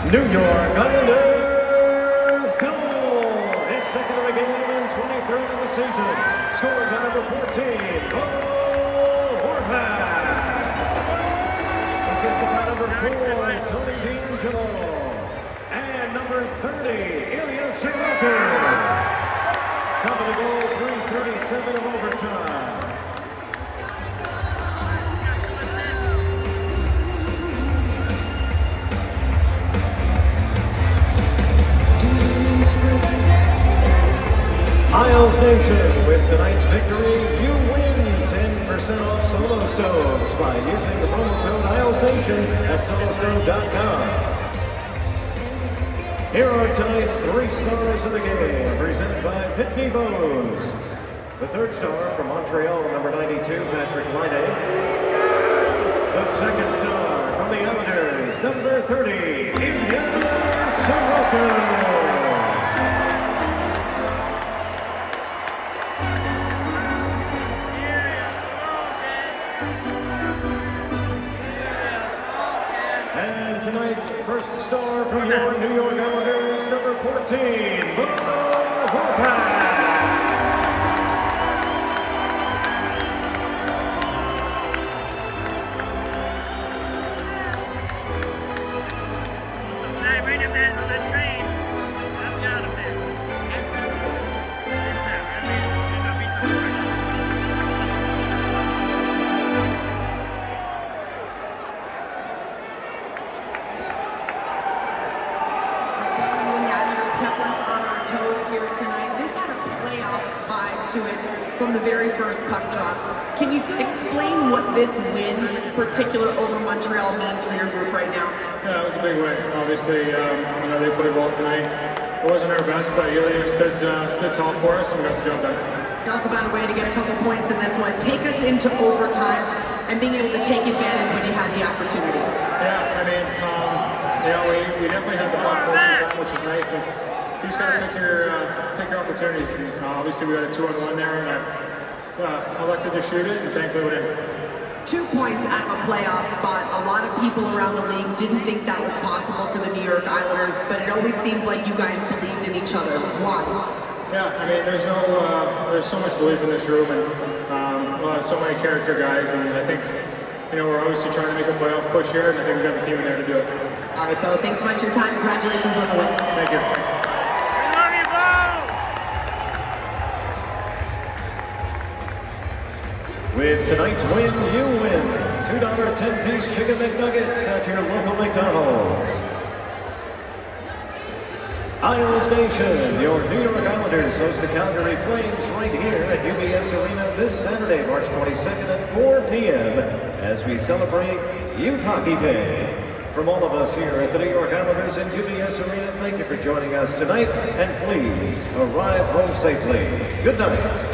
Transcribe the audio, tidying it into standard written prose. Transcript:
New York Islanders goal! His second of the game and 23rd of the season. Scored by number 14, Horvat. Assisted by number 4, DeAngelo. And number 30, Ilya Sorokin. Top of the goal, 3:37 of overtime. Isles Nation, with tonight's victory, you win 10% off Solo Stoves by using the promo code Isles Nation at solostove.com. Here are tonight's 3 stars of the game, presented by Pitney Bowes. The 3rd star from Montreal, number 92, Patrik Laine. The 2nd star from the Islanders, number 30, Ilya Sorokin. And tonight's 1st star from your New York Islanders, number 14, Horvat. Here tonight. This had a playoff vibe to it from the very first puck drop. Can you explain what this win, in particular over Montreal, means for your group right now? Yeah, it was a big win. Obviously, they played well tonight. It wasn't our best, but Ilya stood tall for us and we got the job done. You also found a way to get a couple points in this one. Take us into overtime and being able to take advantage when you had the opportunity. Yeah, I mean, we definitely had the puck most of the time, which is nice. And you just got to take your opportunities. And, obviously, we had a 2-on-1 there, and I elected to shoot it, and thankfully we did. 2 points at a playoff spot. A lot of people around the league didn't think that was possible for the New York Islanders, but it always seemed like you guys believed in each other. Why? Yeah, I mean, there's so much belief in this room, and so many character guys, and I think, we're obviously trying to make a playoff push here, and I think we've got the team in there to do it. All right, Bo, thanks so much for your time. Congratulations on the win. Thank you. With tonight's win, you win $2 10-piece Chicken McNuggets at your local McDonald's. Isles Nation, your New York Islanders host the Calgary Flames right here at UBS Arena this Saturday, March 22nd at 4 p.m. as we celebrate Youth Hockey Day. From all of us here at the New York Islanders and UBS Arena, thank you for joining us tonight, and please arrive home safely. Good night.